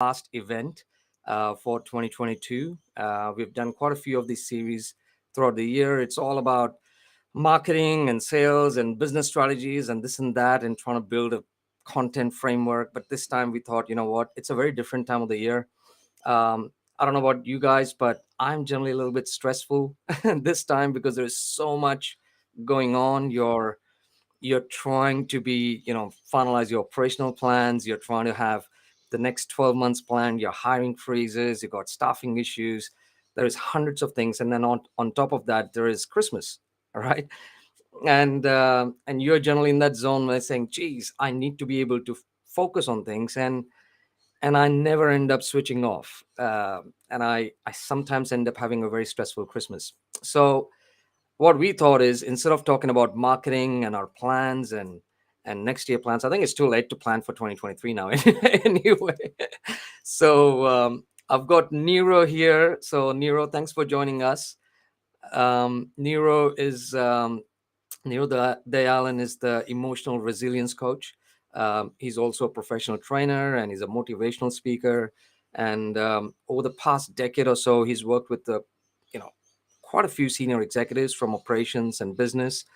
last event for 2022. We've done quite a few of these series throughout the year. It's all about marketing and sales and business strategies and this and that, and trying to build a content framework. But this time we thought, you know what, it's a very different time of the year. I don't know about you guys, but I'm generally a little bit stressful this time because there's so much going on. You're trying to be, finalize your operational plans. You're trying to have the next 12 months planned. Your hiring freezes. You got staffing issues. There is hundreds of things, and then on top of that, there is Christmas. All right, and you're generally in that zone where saying, "Geez, I need to be able to focus on things," and I never end up switching off. And I sometimes end up having a very stressful Christmas. So what we thought is, instead of talking about marketing and our plans and next year plans, I think it's too late to plan for 2023 now anyway. So I've got Niro here. So Niro, thanks for joining us. Niro Dayalan is the emotional resilience coach. He's also a professional trainer, and he's a motivational speaker. And over the past decade or so, he's worked with you know, quite a few senior executives from operations and business.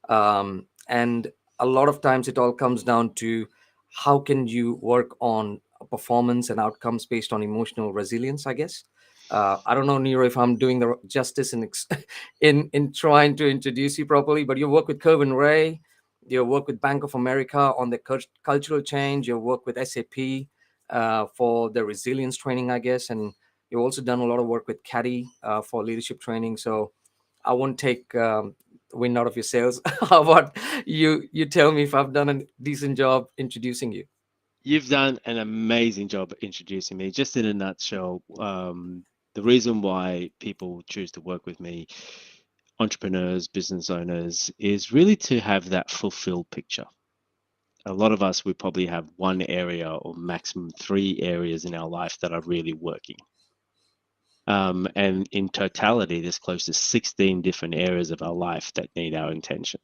And a lot of times, it all comes down to how can you work on performance and outcomes based on emotional resilience, I guess. I don't know, Nero, if I'm doing the justice in trying to introduce you properly, but you work with Curvin Ray, you work with Bank of America on the cultural change, you work with SAP for the resilience training, I guess, and you've also done a lot of work with Caddy for leadership training. So I won't take wind out of your sails. How about you tell me if I've done a decent job introducing you? You've done an amazing job introducing me. Just in a nutshell, the reason why people choose to work with me, entrepreneurs, business owners, is really to have that fulfilled picture. A lot of us, we probably have one area or maximum three areas in our life that are really working. And in totality, there's close to 16 different areas of our life that need our attention.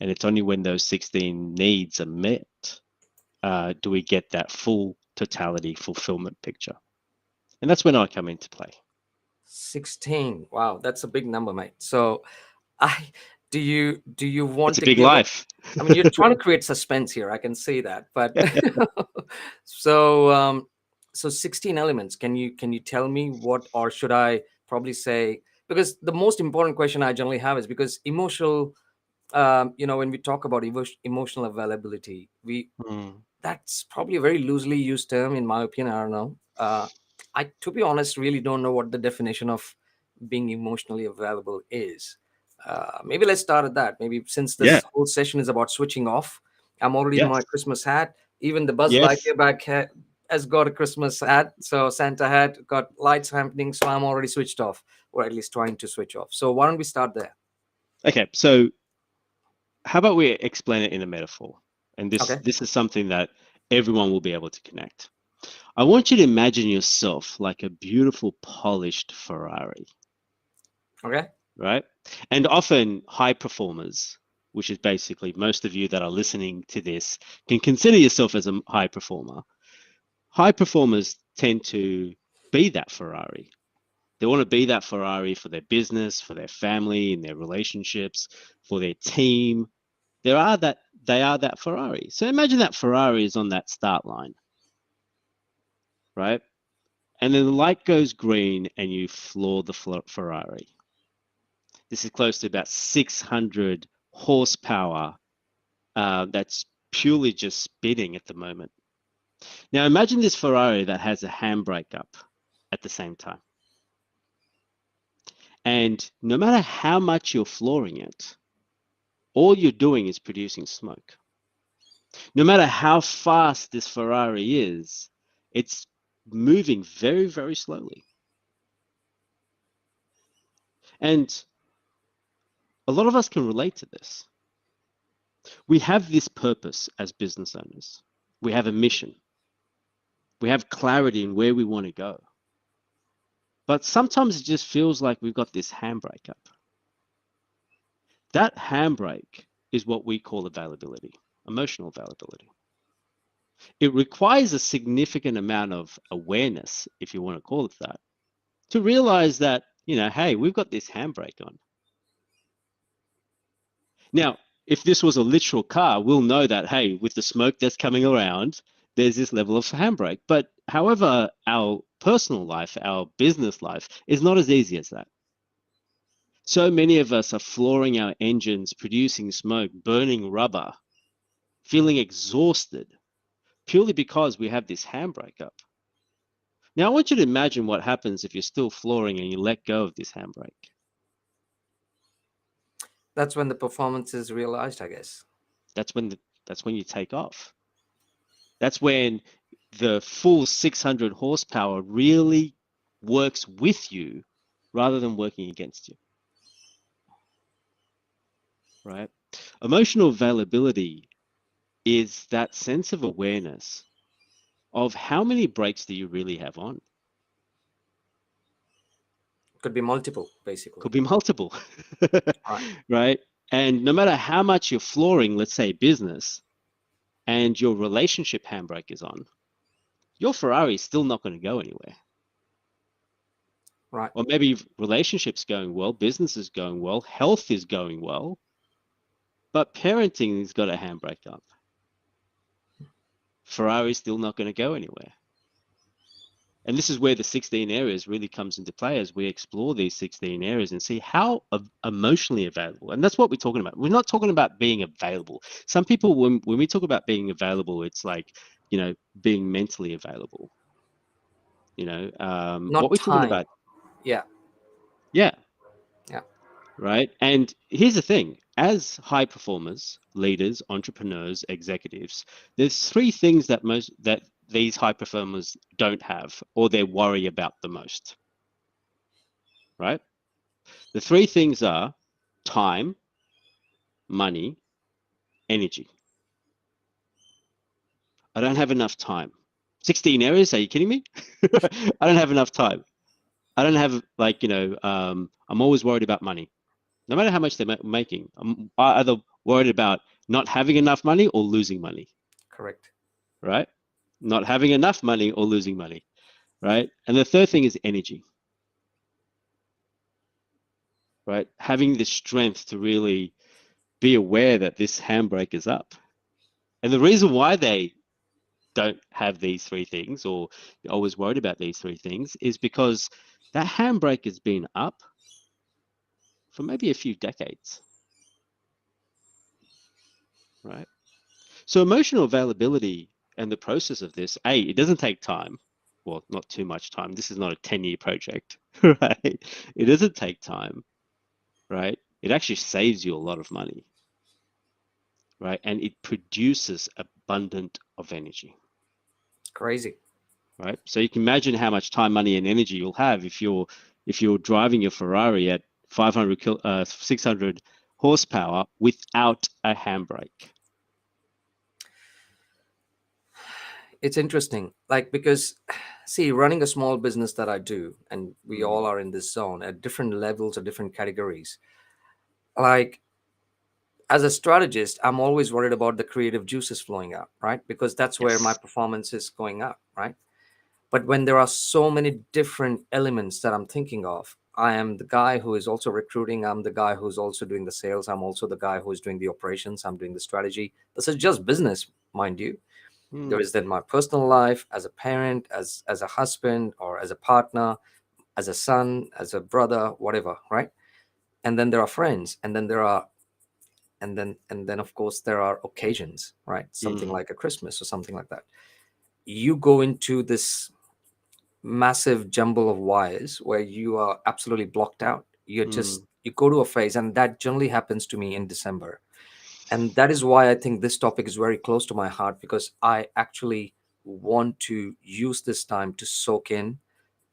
And it's only when those 16 needs are met do we get that full totality fulfillment picture. And that's when I come into play. 16. Wow, that's a big number, mate. So I do you It's want a to big give, life. I mean, you're trying to create suspense here. I can see that. But so so 16 elements. Can you tell me what, or should I probably say, because the most important question I generally have is, because emotional, when we talk about emotional availability, we Mm. that's probably a very loosely used term, in my opinion. I don't know. I, to be honest, really don't know what the definition of being emotionally available is. Maybe let's start at that. Maybe, since Yeah. this whole session is about switching off, I'm already in my Yes. Christmas hat. Even the Buzz Yes. Lightyear has got a Christmas hat, so Santa hat got lights happening. So I'm already switched off, or at least trying to switch off. So why don't we start there? Okay. So how about we explain it in a metaphor? And this Okay. this is something that everyone will be able to connect. I want you to imagine yourself like a beautiful polished Ferrari, Okay. right? And often high performers, which is basically most of you that are listening to this, can consider yourself as a high performer. High performers tend to be that Ferrari. They want to be that Ferrari for their business, for their family, in their relationships, for their team. They are that Ferrari. So imagine that Ferrari is on that start line, right? And then the light goes green and you floor the Ferrari. This is close to about 600 horsepower that's purely just spinning at the moment. Now imagine this Ferrari that has a handbrake up at the same time. And no matter how much you're flooring it, all you're doing is producing smoke. No matter how fast this Ferrari is, it's moving very, very slowly. And a lot of us can relate to this. We have this purpose as business owners. We have a mission. We have clarity in where we want to go. But sometimes it just feels like we've got this handbrake up. That handbrake is what we call availability, emotional availability. It requires a significant amount of awareness, if you want to call it that, to realize that, hey, we've got this handbrake on. Now, if this was a literal car, we'll know that, hey, with the smoke that's coming around, there's this level of handbrake. But however, our personal life, our business life is not as easy as that. So many of us are flooring our engines, producing smoke, burning rubber, feeling exhausted purely because we have this handbrake up. Now, I want you to imagine what happens if you're still flooring and you let go of this handbrake. That's when the performance is realized, I guess. That's when you take off. That's when the full 600 horsepower really works with you rather than working against you, right? Emotional availability is that sense of awareness of how many brakes do you really have on. Could be multiple, basically. Could be multiple, Right. right? And no matter how much you're flooring, let's say business, and your relationship handbrake is on, your Ferrari is still not going to go anywhere. Right. Or maybe relationships going well, business is going well, health is going well, but parenting has got a handbrake up. Ferrari's still not going to go anywhere. And this is where the 16 areas really comes into play as we explore these 16 areas and see how emotionally available. And that's what we're talking about. We're not talking about being available. Some people, when we talk about being available, it's like, being mentally available. What Not we're talking time. about, Yeah. yeah, Yeah. right? And here's the thing, as high performers, leaders, entrepreneurs, executives, there's three things that these high performers don't have or they worry about the most, right? The three things are time, money, energy. I don't have enough time. 16 areas, are you kidding me? I don't have enough time. I don't have I'm always worried about money. No matter how much they're making, I'm either worried about not having enough money or losing money, Correct. right? Not having enough money or losing money, right? And the third thing is energy, right? Having the strength to really be aware that this handbrake is up. And the reason why they don't have these three things or you're always worried about these three things is because that handbrake has been up for maybe a few decades, right? So emotional availability and the process of this, it doesn't take time. Well, not too much time. This is not a 10-year project, right? It doesn't take time, right? It actually saves you a lot of money, right? And it produces abundant of energy, Crazy. right? So you can imagine how much time, money, and energy you'll have if you're driving your Ferrari at 600 horsepower without a handbrake. It's interesting, like, because see, running a small business that I do, and we all Mm, are in this zone at different levels or different categories. Like, as a strategist, I'm always worried about the creative juices flowing out, right? Because that's where my yes. performance is going up, right? But when there are so many different elements that I'm thinking of, I am the guy who is also recruiting, I'm the guy who's also doing the sales, I'm also the guy who is doing the operations, I'm doing the strategy. This is just business, mind you. There Mm, is then my personal life as a parent, as a husband, or as a partner, as a son, as a brother, whatever, right? And then there are friends, and then of course there are occasions, right? Something mm, like a Christmas or something like that. You go into this massive jumble of wires where you are absolutely blocked out. mm. You go to a phase, and that generally happens to me in December. And that is why I think this topic is very close to my heart, because I actually want to use this time to soak in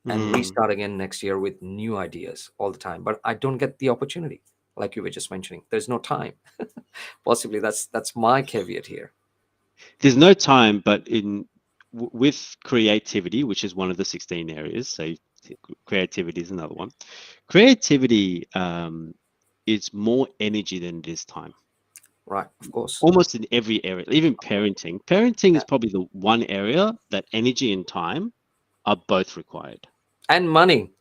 and Mm. restart again next year with new ideas all the time. But I don't get the opportunity, like you were just mentioning. There's no time. Possibly that's my caveat here. There's no time, but with creativity, which is one of the 16 areas, so creativity is another one. Creativity is more energy than it is time. Right. Of course. almost in every area, even parenting. Parenting is Yeah. probably the one area that energy and time are both required, And money.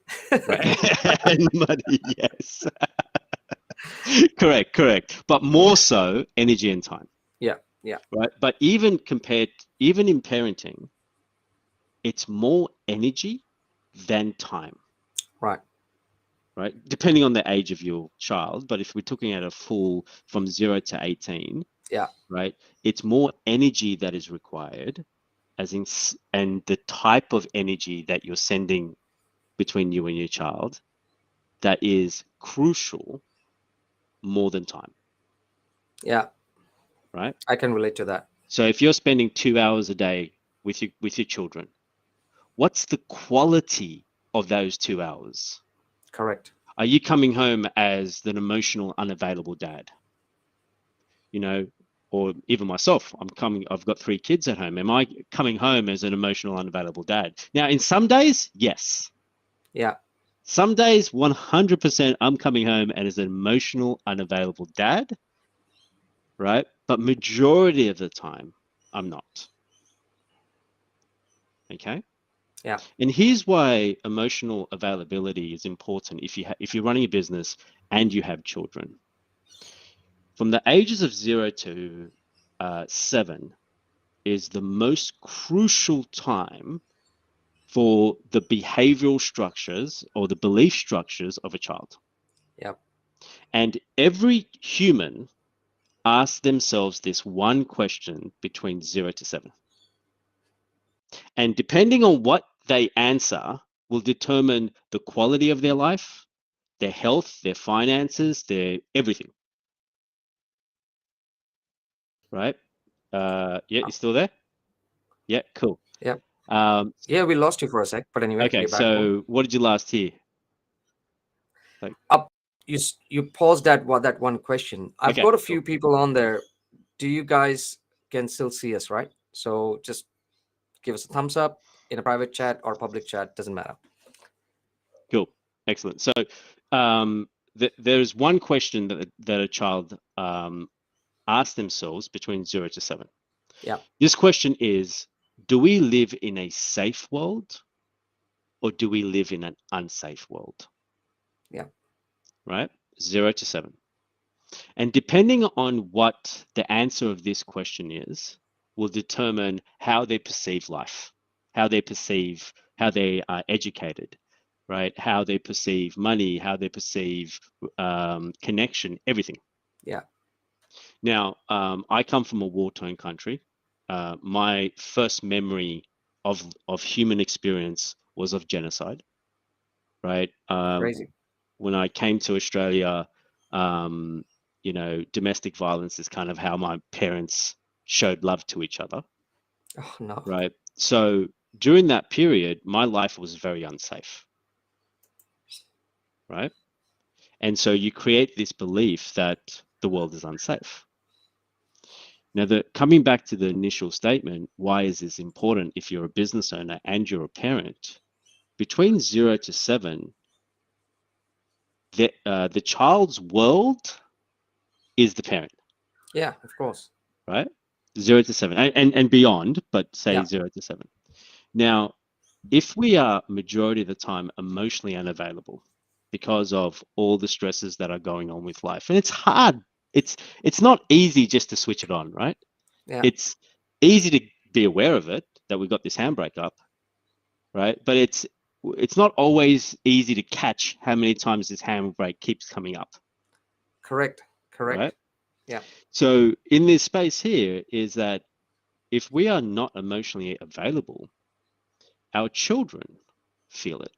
right? And money, yes. Correct. But more so energy and time, Yeah. Yeah. right? But even in parenting, it's more energy than time, Right. right? Depending on the age of your child. But if we're talking at a full from 0 to 18, Yeah. right, it's more energy that is required, and the type of energy that you're sending between you and your child that is crucial more than time, Yeah. right? I can relate to that. So if you're spending 2 hours a day with your children, what's the quality of those 2 hours? Correct. Are you coming home as an emotional, unavailable dad? You know, or even myself, I've got 3 kids at home. Am I coming home as an emotional, unavailable dad? Now, in some days, yes. Yeah. Some days, 100%, I'm coming home and as an emotional, unavailable dad, right? But majority of the time, I'm not. Okay. Yeah. And here's why emotional availability is important if you're running a business and you have children. From the ages of 0 to 7 is the most crucial time for the behavioral structures or the belief structures of a child. Yeah. And every human asks themselves this one question between 0 to 7. And depending on what they answer, will determine the quality of their life, their health, their finances, their everything, right? Yeah, you still there? Yeah, cool. Yeah. Um, Yeah. We lost you for a sec, but anyway, okay, we're back home. so what did you last hear? Like, Up. You paused at what that one question. I've okay, got a cool. few people on there. Do you guys can still see us, right? So just give us a thumbs up in a private chat or public chat. Doesn't matter. Cool. Excellent. So there's one question that a child asks themselves between 0 to 7. Yeah. This question is, do we live in a safe world or do we live in an unsafe world? Yeah. Right? 0 to 7. And depending on what the answer of this question is, will determine how they perceive life, how they are educated, right? How they perceive money, how they perceive connection, everything. Yeah. Now, I come from a war-torn country. My first memory of human experience was of genocide, right? Crazy. When I came to Australia, um, domestic violence is kind of how my parents showed love to each other, Oh no. right? So during that period, my life was very unsafe, right? And so you create this belief that the world is unsafe. Now, coming back to the initial statement, why is this important if you're a business owner and you're a parent? Between 0 to 7, the child's world is the parent, Yeah. Of course. right? 0 to 7 and beyond, but say Yeah. 0 to 7. Now, if we are majority of the time emotionally unavailable because of all the stresses that are going on with life, and it's hard, it's not easy just to switch it on, right? Yeah. It's easy to be aware of it that we got this handbrake up, right? But it's not always easy to catch how many times this handbrake keeps coming up, Correct. right? Correct. Yeah. So in this space here is that if we are not emotionally available, our children feel it,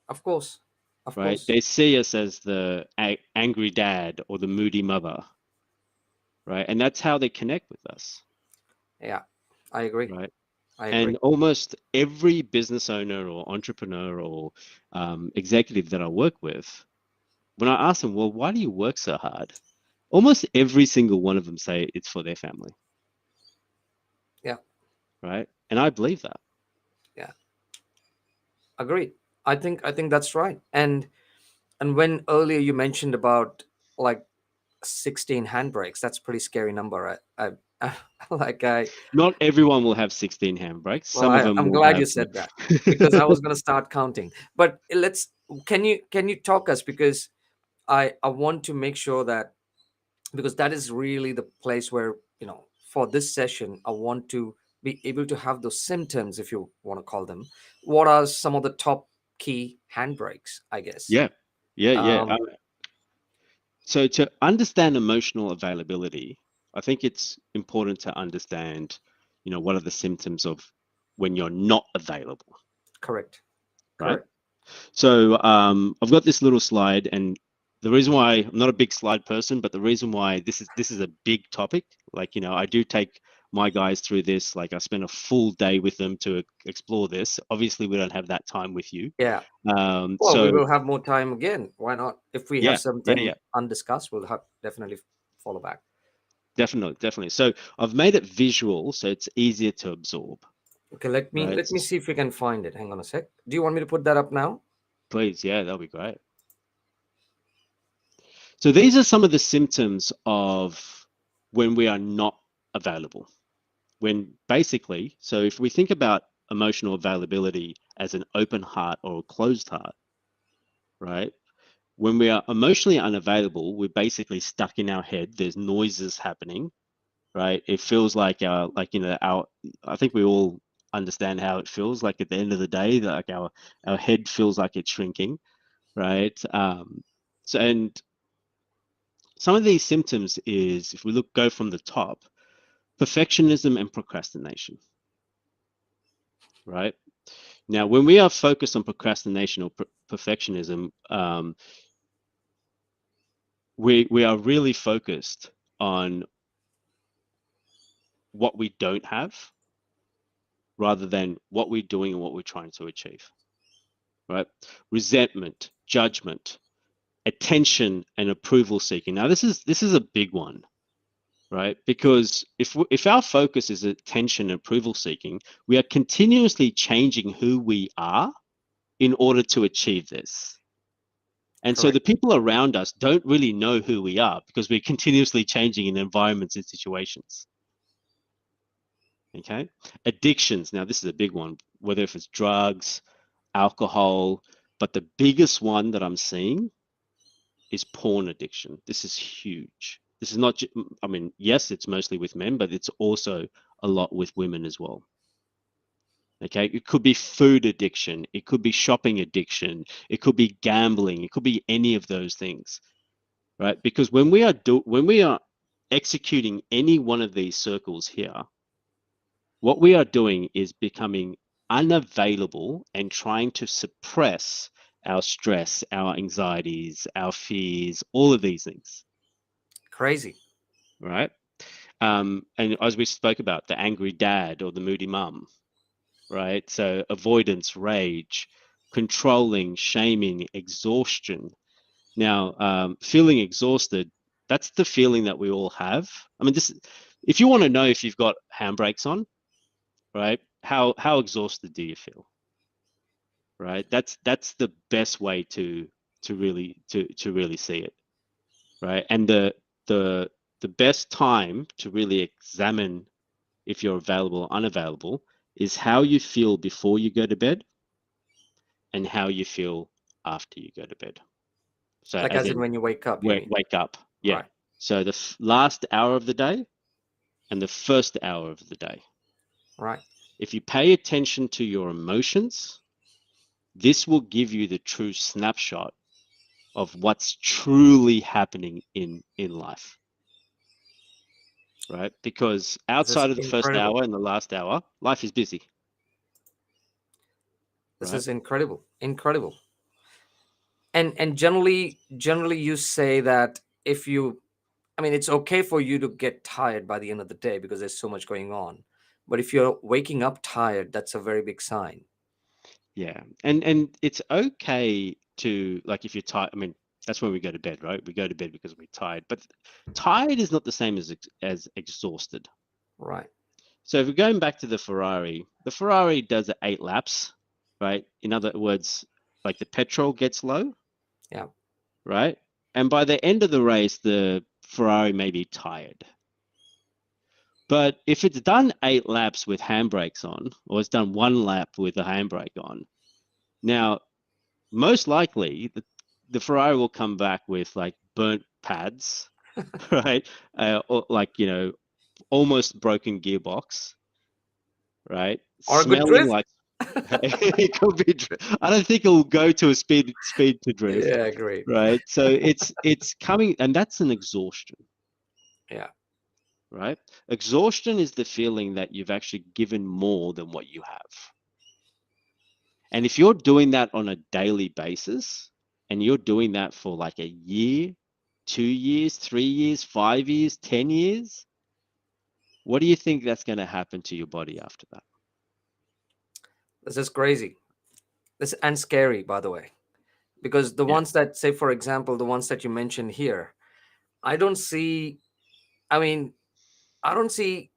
Of course. Of right? course. They see us as the angry dad or the moody mother, right? And that's how they connect with us, Yeah. I agree. right? I And agree. almost every business owner or entrepreneur or executive that I work with, when I ask them, well, why do you work so hard? Almost every single one of them say it's for their family, Yeah. right? And I believe that. Yeah. Agreed. I think that's right. And when earlier you mentioned about like 16 handbrakes. That's a pretty scary number. Like I, Not everyone will have 16 handbrakes. well, Some of them I'm will glad have. you said that, because I was going to start counting. But can you talk us, because I want to make sure that, because that is really the place where, for this session, I want to be able to have those symptoms, if you want to call them. What are some of the top key handbrakes, I guess? Yeah, yeah, yeah. um So to understand emotional availability, I think it's important to understand, what are the symptoms of when you're not available, Correct. right? Correct. So I've got this little slide, and the reason why I'm not a big slide person, but the reason why this is a big topic, like, I do take my guys through this. Like, I spend a full day with them to explore this. Obviously, we don't have that time with you. Yeah. Well, we So will have more time again. Why not? If we have yeah, yeah, something yeah. undiscussed, we'll have definitely follow back. Definitely, definitely. So I've made it visual so it's easier to absorb, Okay, let me right? let me see if we can find it. Hang on a sec. Do you want me to put that up now? Please, yeah, that'll be great. So these are some of the symptoms of when we are not available. When basically, so if we think about emotional availability as an open heart or a closed heart, right? When we are emotionally unavailable, we're basically stuck in our head. There's noises happening, right? It feels like our I think we all understand how it feels like at the end of the day, like our head feels like it's shrinking, right? So, and some of these symptoms is, if we go from the top, perfectionism and procrastination, right? Now, when we are focused on procrastination or perfectionism, we are really focused on what we don't have rather than what we're doing and what we're trying to achieve, right? Resentment, judgment, attention, and approval seeking. Now, this is a big one, right? Because if our focus is attention and approval seeking, we are continuously changing who we are in order to achieve this. And so the Correct. people around us don't really know who we are because we're continuously changing in environments and situations. Okay. Addictions. Now, this is a big one, whether if it's drugs, alcohol, but the biggest one that I'm seeing is porn addiction. This is huge. This is not, I mean, yes, it's mostly with men, but it's also a lot with women as well. Okay, it could be food addiction, it could be shopping addiction, it could be gambling, it could be any of those things, right? Because when we are executing any one of these circles here, what we are doing is becoming unavailable and trying to suppress our stress, our anxieties, our fears, all of these things, Crazy. right? And as we spoke about, the angry dad or the moody mum, right? So avoidance, rage, controlling, shaming, exhaustion. Now, feeling exhausted, that's the feeling that we all have. I mean, if you want to know if you've got handbrakes on, right? How exhausted do you feel? Right? That's the best way to really see it, right? And the best time to really examine if you're available or unavailable is how you feel before you go to bed and how you feel after you go to bed. So Like as as in in when you wake up, you mean? wake up. Yeah. Right. So the last hour of the day and the first hour of the day. Right. If you pay attention to your emotions, this will give you the true snapshot of what's truly happening in life, right? Because This is outside of the first incredible. hour and the last hour, life is busy, This right? is incredible. Incredible. And generally you say that, if you I mean, it's okay for you to get tired by the end of the day because there's so much going on. But if you're waking up tired, that's a very big sign. Yeah. And it's okay to, like, if you're tired, I mean, that's when we go to bed, right? We go to bed because we're tired. But tired is not the same as exhausted. Right. So if we're going back to the Ferrari does 8 laps, right? In other words, like the petrol gets low, Yeah. right? And by the end of the race, the Ferrari may be tired. But if it's done 8 laps with handbrakes on, or it's done 1 lap with a handbrake on, now most likely the Ferrari will come back with like burnt pads, right? Or like, almost broken gearbox, right? Or a good Smelling drift. like it could be. I don't think it'll go to a speed to drift, Yeah, great. right? So it's coming, and that's an exhaustion, Yeah. right? Exhaustion is the feeling that you've actually given more than what you have. And if you're doing that on a daily basis, and you're doing that for like a year, 2 years, 3 years, 5 years, 10 years, what do you think that's going to happen to your body after that? This is crazy. This and scary, by the way, because the Yeah. ones that, say, for example, the ones that you mentioned here, I don't see. I mean, I don't see.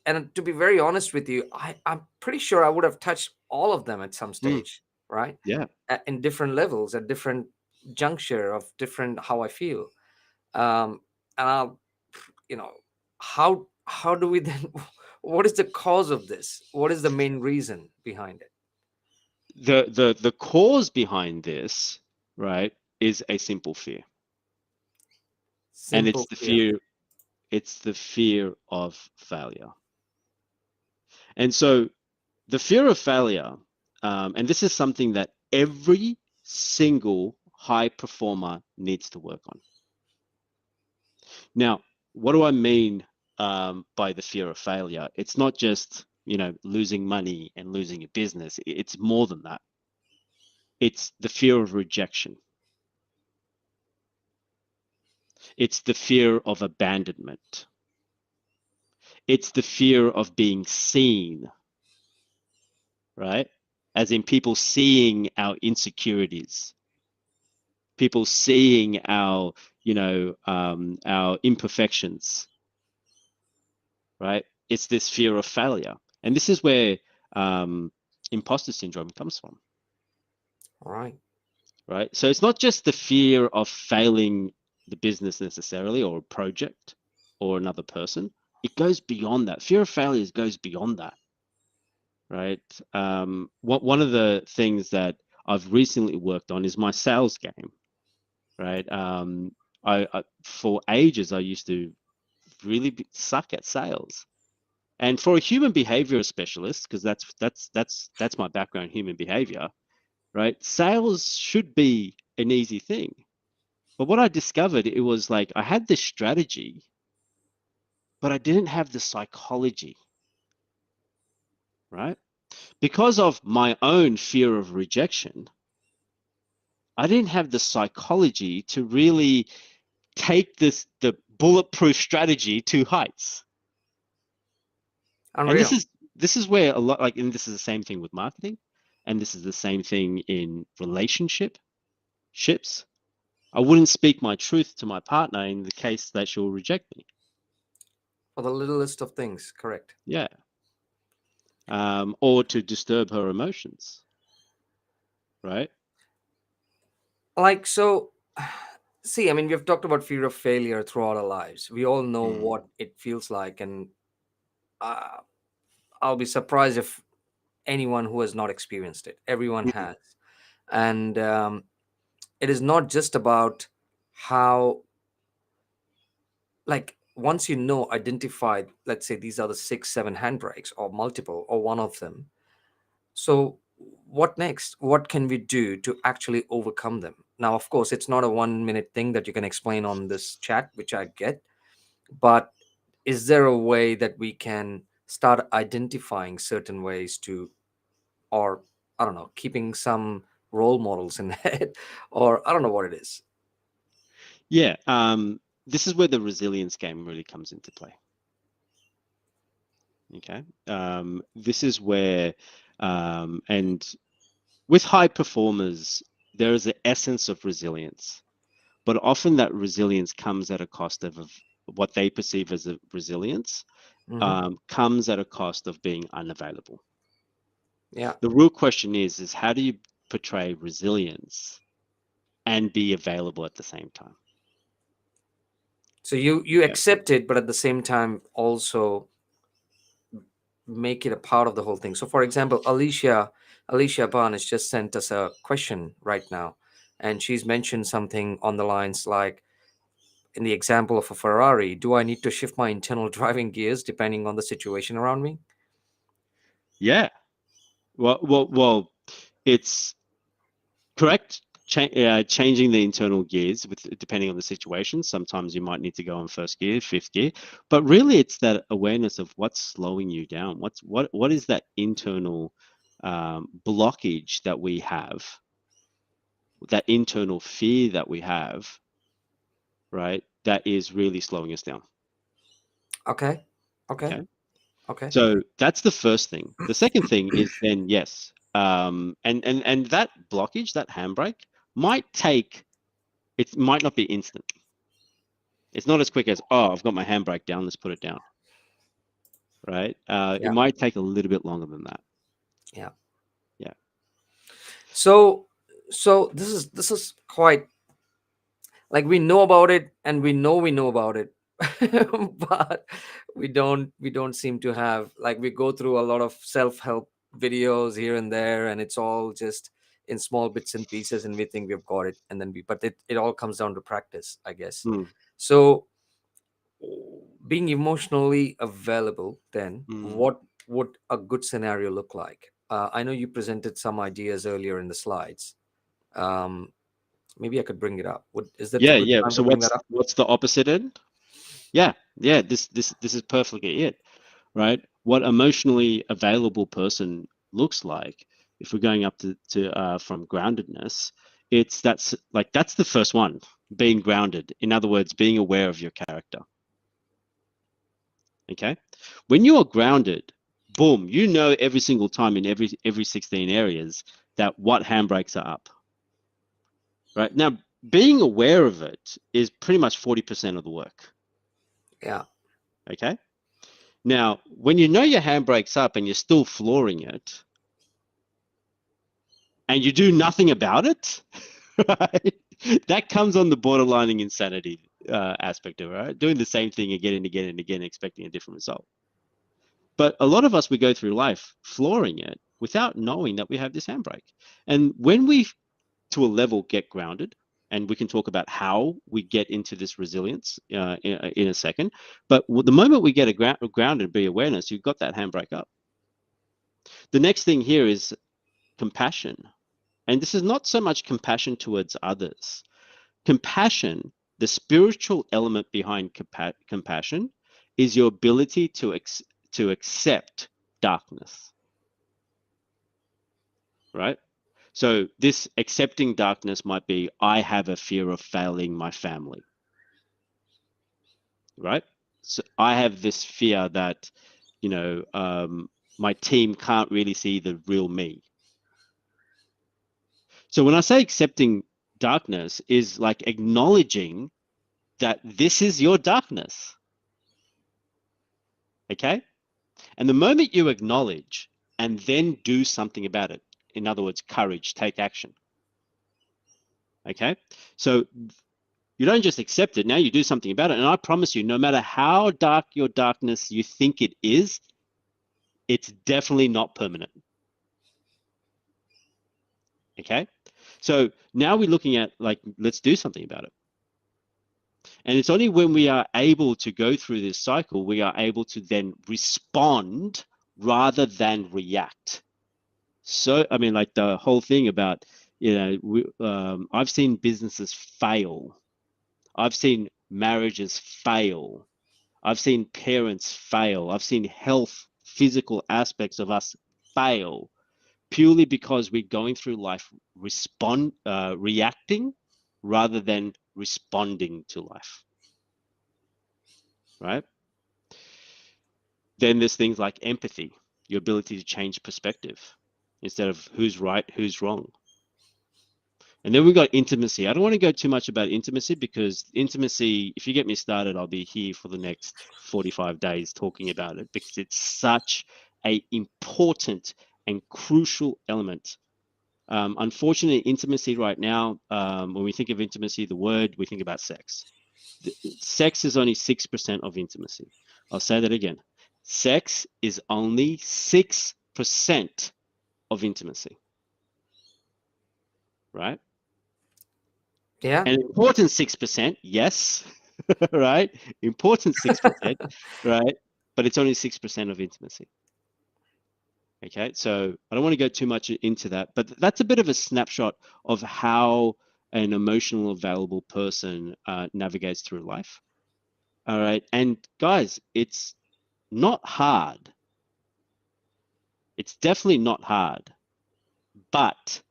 And to be very honest with you, I'm pretty sure I would have touched all of them at some Mm, stage, right? yeah. In different levels, at different juncture of different how I feel. And I'll, you know, how do we then? What is the cause of this? What is the main reason behind it? The cause behind this, right, is a simple fear. And Simple fear. it's the fear of failure. And so the fear of failure, and this is something that every single high performer needs to work on. Now, what do I mean by the fear of failure? It's not just, losing money and losing your business. It's more than that. It's the fear of rejection. It's the fear of abandonment. It's the fear of being seen, right? As in people seeing our insecurities, people seeing our imperfections, right? It's this fear of failure. And this is where imposter syndrome comes from, All right. right? So it's not just the fear of failing the business necessarily, or a project, or another person. It goes beyond that. Fear of failure goes beyond that, right? One of the things that I've recently worked on is my sales game, right? I for ages I used to really suck at sales, and for a human behavior specialist, because that's my background, human behavior, right? Sales should be an easy thing, but what I discovered, it was like I had this strategy, but I didn't have the psychology, right? Because of my own fear of rejection, I didn't have the psychology to really take the bulletproof strategy to heights. And this Unreal. is this is where a lot, like, and this is the same thing with marketing, and this is the same thing in ships. I wouldn't speak my truth to my partner in the case that she'll reject me. For the littlest of things, correct. Yeah. Or to disturb her emotions, right? Like, so, see, I mean, we've talked about fear of failure throughout our lives. We all know Mm. what it feels like, and uh, I'll be surprised if anyone who has not experienced it. Everyone Mm. has. And it is not just about how, like, once you know, identified, let's say these are the 6 7 handbrakes, or multiple, or one of them. So what next? What can we do to actually overcome them? Now, of course, it's not a 1 minute thing that you can explain on this chat, which I get. But is there a way that we can start identifying certain ways to, or I don't know, keeping some role models in head, or I don't know what it is. Yeah. This is where the resilience game really comes into play. Okay. This is where, and with high performers, there is an essence of resilience, but often that resilience comes at a cost of what they perceive as a resilience, Hmm. comes at a cost of being unavailable. Yeah. The real question is how do you portray resilience and be available at the same time? So you Yeah. accept it, but at the same time also make it a part of the whole thing. So, for example, Alicia Ban has just sent us a question right now, and she's mentioned something on the lines like, in the example of a Ferrari, do I need to shift my internal driving gears depending on the situation around me? Yeah. Well, it's correct. Changing the internal gears with depending on the situation. Sometimes you might need to go on first gear, fifth gear, but really it's that awareness of what's slowing you down. What is that internal blockage that we have, that internal fear that we have, right? That is really slowing us down. Okay. Okay. Okay. Okay. So that's the first thing. The second thing is then yes, and that blockage, that handbrake, might take. It might not be instant. It's not as quick as, oh, I've got my handbrake down, let's put it down, right? It Yeah. might take a little bit longer than that. Yeah. Yeah. So this is quite, like, we know about it, and we know about it, but we don't seem to have, like, we go through a lot of self-help videos here and there, and it's all just in small bits and pieces, and we think we've got it, and then but it all comes down to practice, I guess. Mm, So, being emotionally available, then mm. what would a good scenario look like? I know you presented some ideas earlier in the slides. um, Maybe I could bring it up. Is that a Yeah, good yeah. time to So bring that what's up? what's the opposite end? Yeah, yeah. This is perfectly it, right? What emotionally available person looks like, if we're going up to from groundedness, it's that's the first one, being grounded. In other words, being aware of your character. Okay. When you are grounded, boom, you know every single time in every 16 areas that what handbrakes are up. Right. Now, being aware of it is pretty much 40% of the work. Yeah. Okay. Now, when you know your handbrake's up and you're still flooring it and you do nothing about it, right? That comes on the borderlining insanity aspect of it, right? Doing the same thing again and again and again, expecting a different result. But a lot of us, we go through life flooring it without knowing that we have this handbrake. And when we, to a level, get grounded, and we can talk about how we get into this resilience in a second. But the moment we get a grounded, be awareness, you've got that handbrake up. The next thing here is compassion. And this is not so much compassion towards others. Compassion, the spiritual element behind compassion, is your ability to accept darkness, right? So this accepting darkness might be, I have a fear of failing my family, right? So I have this fear that, you know, my team can't really see the real me. So when I say accepting darkness, is like acknowledging that this is your darkness, okay? And the moment you acknowledge and then do something about it, in other words, courage, take action, okay? So you don't just accept it, now you do something about it. And I promise you, no matter how dark your darkness you think it is, it's definitely not permanent, okay? So now we're looking at, like, let's do something about it. And it's only when we are able to go through this cycle, we are able to then respond rather than react. So, I mean, like the whole thing about, I've seen businesses fail. I've seen marriages fail. I've seen parents fail. I've seen health, physical aspects of us fail purely because we're going through life reacting rather than responding to life, right? Then there's things like empathy, your ability to change perspective instead of who's right, who's wrong. And then we've got intimacy. I don't want to go too much about intimacy because intimacy, if you get me started, I'll be here for the next 45 days talking about it because it's such a important and crucial element. Unfortunately, intimacy right now, when we think of intimacy, the word, we think about sex. Sex is only 6% of intimacy. I'll say that again. Sex is only 6% of intimacy, right? Yeah. An important 6%, yes, right? Important 6%, right? But it's only 6% of intimacy. Okay, so I don't want to go too much into that, but that's a bit of a snapshot of how an emotional, available person navigates through life. All right, and guys, it's not hard. It's definitely not hard, but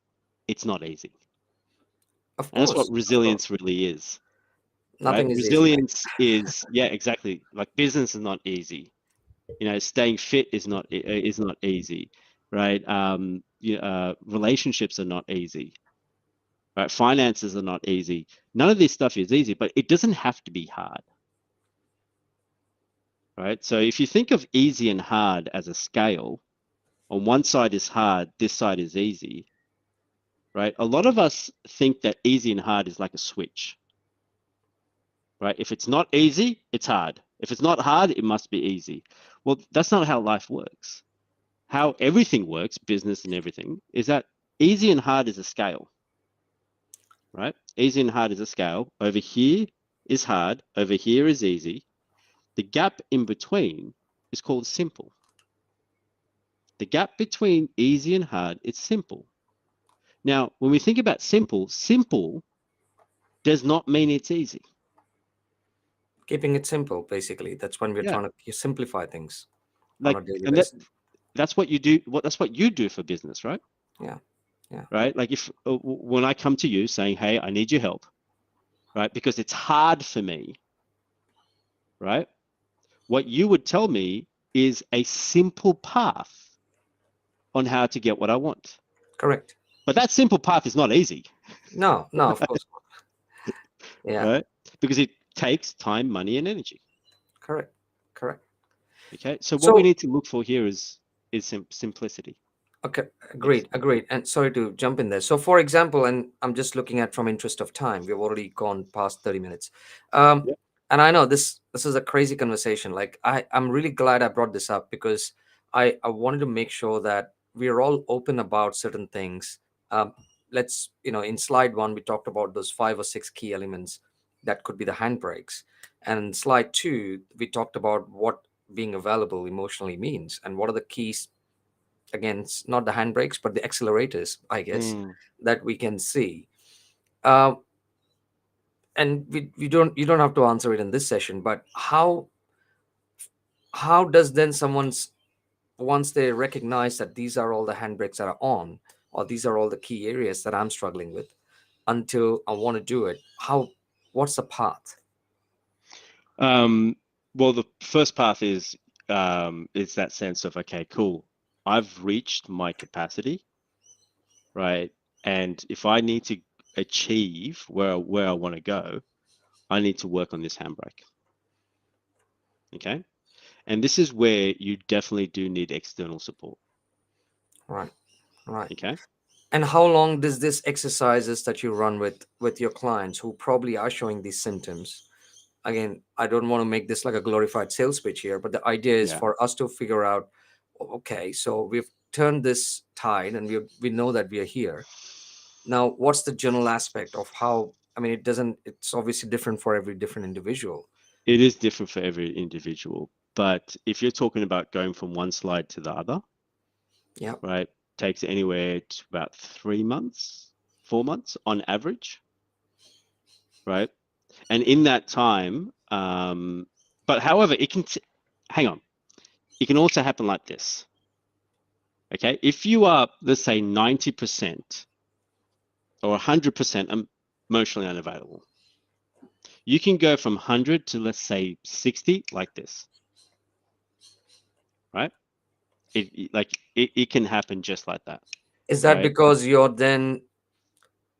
it's not easy. Of And that's what course. Of course. resilience really is, right? Nothing is easy, mate. Resilience is, yeah, exactly. Like business is not easy. You know, staying fit is not easy, right? Relationships are not easy, right? Finances are not easy. None of this stuff is easy, but it doesn't have to be hard, right? So if you think of easy and hard as a scale, on one side is hard, this side is easy, right? A lot of us think that easy and hard is like a switch, right? If it's not easy, it's hard. If it's not hard, it must be easy. Well, that's not how life works. How everything works, business and everything, is that easy and hard is a scale, right? Easy and hard is a scale. Over here is hard, over here is easy. The gap in between is called simple. The gap between easy and hard is simple. Now, when we think about simple, simple does not mean it's easy. Keeping it simple, basically. That's when we're Yeah, trying to simplify things on like, a daily and basis. that's what you do. That's what you do for business, right? Yeah. Yeah. Right. Like if when I come to you saying, "Hey, I need your help," right? Because it's hard for me, right? What you would tell me is a simple path on how to get what I want. Correct. But that simple path is not easy, No, no, of course. Yeah. right? Because it takes time, money, and energy. Correct. Correct. Okay. So what we So, need to look for here is simplicity. okay, Yes. agreed, agreed. And sorry to jump in there. So, for example, and I'm just looking at from interest of time, we've already gone past 30 minutes. Um, Yeah. and I know this is a crazy conversation. Like I'm really glad I brought this up because I wanted to make sure that we're all open about certain things. Um, let's, in slide one, we talked about those 5 or 6 key elements that could be the handbrakes. And slide two, we talked about what being available emotionally means and what are the keys, again, it's not the handbrakes but the accelerators, I guess, Mm. that we can see. uh, and we don't you don't have to answer it in this session, but how does then someone's, once they recognize that these are all the handbrakes that are on, or these are all the key areas that I'm struggling with, until I want to do it, what's the path? Um, well, the first path is that sense of, okay, cool. I've reached my capacity, right? And if I need to achieve where I want to go, I need to work on this handbrake. Okay. And this is where you definitely do need external support. Right, right. Okay. And how long does this exercises that you run with your clients who probably are showing these symptoms? Again, I don't want to make this like a glorified sales pitch here, but the idea is Yeah. for us to figure out, okay, so we've turned this tide and we know that we are here. Now, what's the general aspect of how, I mean, it's obviously different for every different individual. It is different for every individual. But if you're talking about going from one slide to the other, Yeah. right, takes anywhere to about 3 months, 4 months on average, right? And in that time, but however, hang on, it can also happen like this. Okay, if you are, let's say, 90% or 100% emotionally unavailable, you can go from 100 to, let's say, 60 like this, right? It can happen just like that, Is that right? because you're then,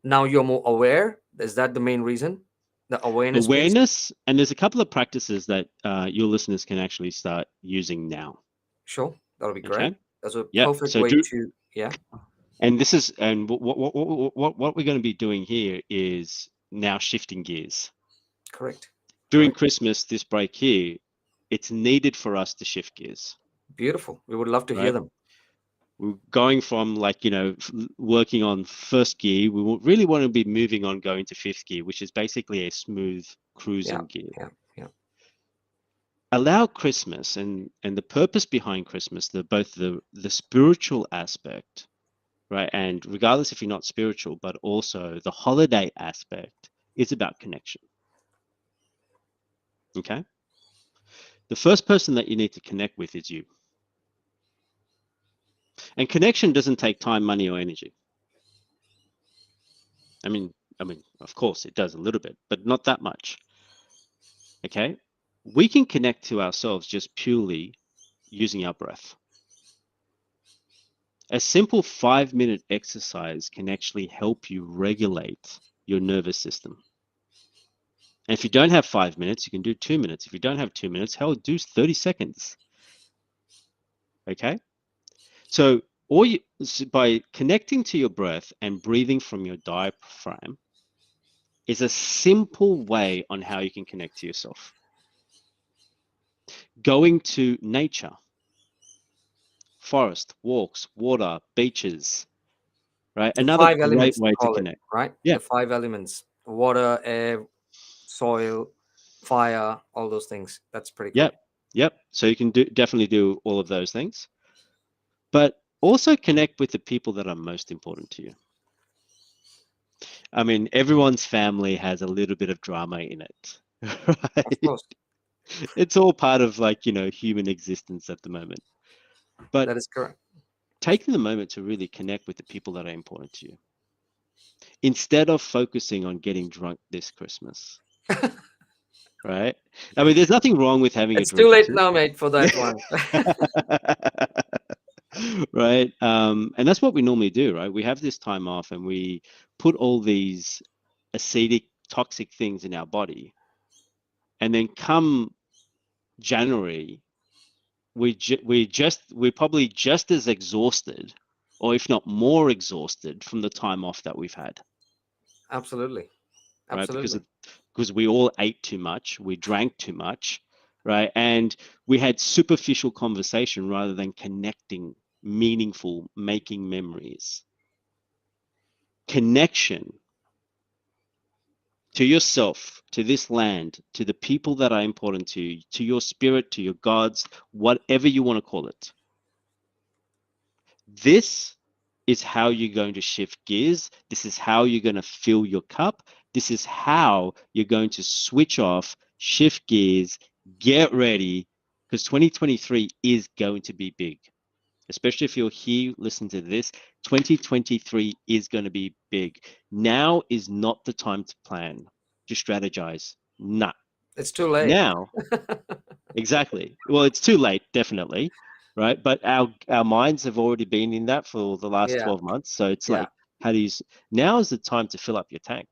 now you're more aware? Is that the main reason? The awareness piece? Awareness, and there's a couple of practices that your listeners can actually start using now. Sure. That'll be great. Okay. That's a Yeah. perfect So way do, to, yeah, and this is, and what we're going to be doing here is now shifting gears. correct. During Right. Christmas, this break here, it's needed for us to shift gears, Beautiful. We would love to hear right? them. We're going from like, working on first gear. Really want to be moving on going to fifth gear, which is basically a smooth Yeah. cruising gear. Yeah. Yeah. Allow Christmas and the purpose behind Christmas, both the spiritual aspect, right? And regardless if you're not spiritual, but also the holiday aspect is about connection. Okay. The first person that you need to connect with is you. And connection doesn't take time, money, or energy. I mean, of course it does a little bit, but not that much. Okay. We can connect to ourselves just purely using our breath. A simple 5-minute exercise can actually help you regulate your nervous system. And if you don't have 5 minutes, you can do 2 minutes. If you don't have 2 minutes, hell, do 30 seconds. Okay. So, by connecting to your breath and breathing from your diaphragm is a simple way on how you can connect to yourself. Going to nature, forest, walks, water, beaches, right? The Another five great elements, we way to call it, connect. right? Yeah. The five elements: water, air, soil, fire, all those things. That's pretty Yep. cool. Yep. So you can definitely do all of those things, but also connect with the people that are most important to you. I mean, everyone's family has a little bit of drama in it, Of right? course, It's all part of like, human existence at the moment. But that is correct. taking the moment to really connect with the people that are important to you instead of focusing on getting drunk this Christmas, right? I mean, there's nothing wrong with having a It's too drink or late two. now, mate, for that one. Right. And that's what we normally do, right? We have this time off and we put all these acidic, toxic things in our body. And then come January, we're probably just as exhausted, or if not more exhausted from the time off that we've had, Absolutely, right? absolutely. Because we all ate too much, we drank too much, right? And we had superficial conversation rather than connecting, meaningful, making memories. Connection to yourself, to this land, to the people that are important to you, to your spirit, to your gods, whatever you want to call it. This is how you're going to shift gears. This is how you're going to fill your cup. This is how you're going to switch off, shift gears, get ready, because 2023 is going to be big. Especially if you're here, listen to this. 2023 is going to be big. Now is not the time to plan, to strategize. Nah. It's too late. Now, exactly. Well, it's too late, definitely, right? But our minds have already been in that for the last Yeah, 12 months. So it's yeah, like, now is the time to fill up your tank,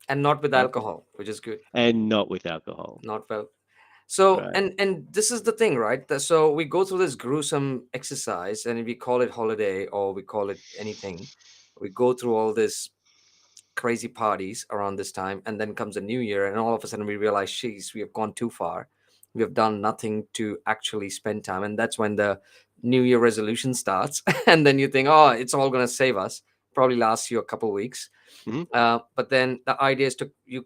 and not with right? alcohol, which is good. And not with alcohol, Not well. So, right? and this is the thing, right? So we go through this gruesome exercise, and we call it holiday or we call it anything. We go through all this crazy parties around this time, and then comes a new year, and all of a sudden we realize, geez, we have gone too far. We have done nothing to actually spend time, and that's when the new year resolution starts. And then you think, oh, it's all going to save us. Probably lasts you a couple weeks, Hmm. but then the idea is to you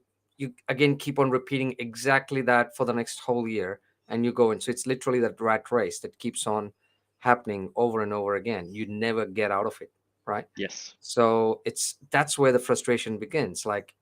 again keep on repeating exactly that for the next whole year, and you go in. So it's literally that rat race that keeps on happening over and over again. You never get out of it, right? Yes. So that's where the frustration begins, like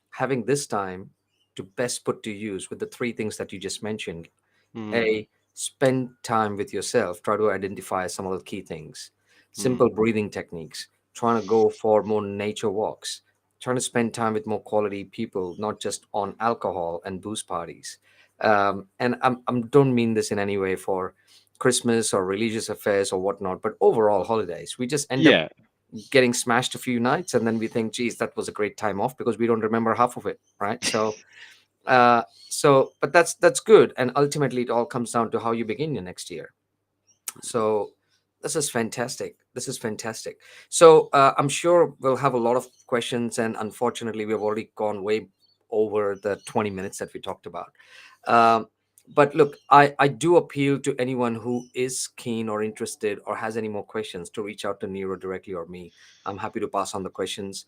having this time to best put to use with the three things that you just mentioned. Mm, A, spend time with yourself, try to identify some of the key things, simple mm, breathing techniques, trying to go for more nature walks, trying to spend time with more quality people, not just on alcohol and booze parties. And don't mean this in any way for Christmas or religious affairs or whatnot, but overall holidays, we just end up yeah. getting smashed a few nights, and then we think, geez, that was a great time off, because we don't remember half of it, right? So but that's good, and ultimately it all comes down to how you begin your next year. So this is fantastic, this is fantastic. So I'm sure we'll have a lot of questions, and unfortunately we've already gone way over the 20 minutes that we talked about. Um, but look, I do appeal to anyone who is keen or interested or has any more questions to reach out to Nero directly or me. I'm happy to pass on the questions.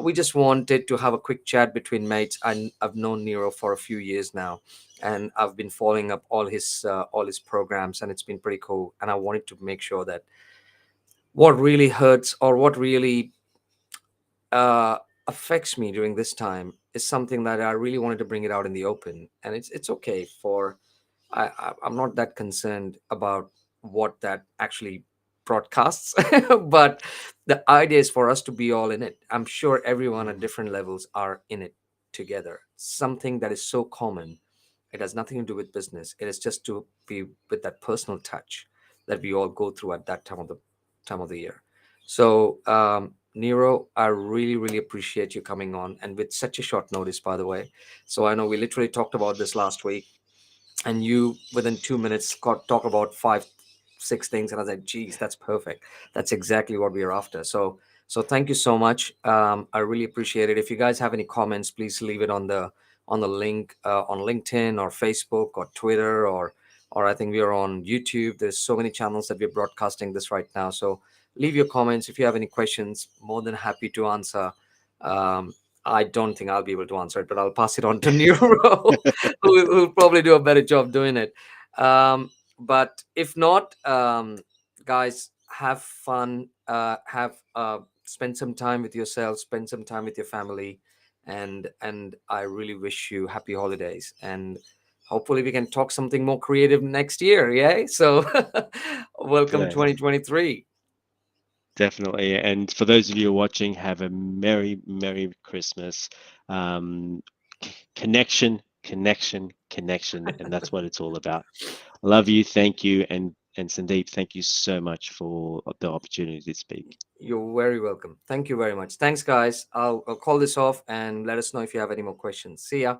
We just wanted to have a quick chat between mates. I've known Nero for a few years now, and I've been following up all his programs, and it's been pretty cool. And I wanted to make sure that what really hurts or what really uh, affects me during this time is something that I really wanted to bring it out in the open. And it's okay for I'm not that concerned about what that actually broadcasts, but the idea is for us to be all in it. I'm sure everyone at Mm. different levels are in it together. Something that is so common. It has nothing to do with business. It is just to be with that personal touch that we all go through at that time of the year. So, Nero, I really, really appreciate you coming on, and with such a short notice, by the way. So I know we literally talked about this last week, and you within 2 minutes got talk about five, six things, and I was like, geez, that's perfect. That's exactly what we are after. So thank you so much. I really appreciate it. If you guys have any comments, please leave it on the link on LinkedIn or Facebook or Twitter, or I think we are on YouTube. There's so many channels that we're broadcasting this right now. So leave your comments if you have any questions. More than happy to answer. um, I don't think I'll be able to answer it, but I'll pass it on to Nero, who'll probably do a better job doing it. But if not, guys, have fun. Have spend some time with yourself. Spend some time with your family, and I really wish you happy holidays. And hopefully, we can talk something more creative next year. Yeah. So, welcome Definitely. 2023. Definitely. And for those of you who are watching, have a merry, merry Christmas. Um, connection, connection, connection, and that's what it's all about. Love you, thank you, and Sandeep, thank you so much for the opportunity to speak. You're very welcome. Thank you very much. Thanks, guys. I'll call this off and let us know if you have any more questions. See ya.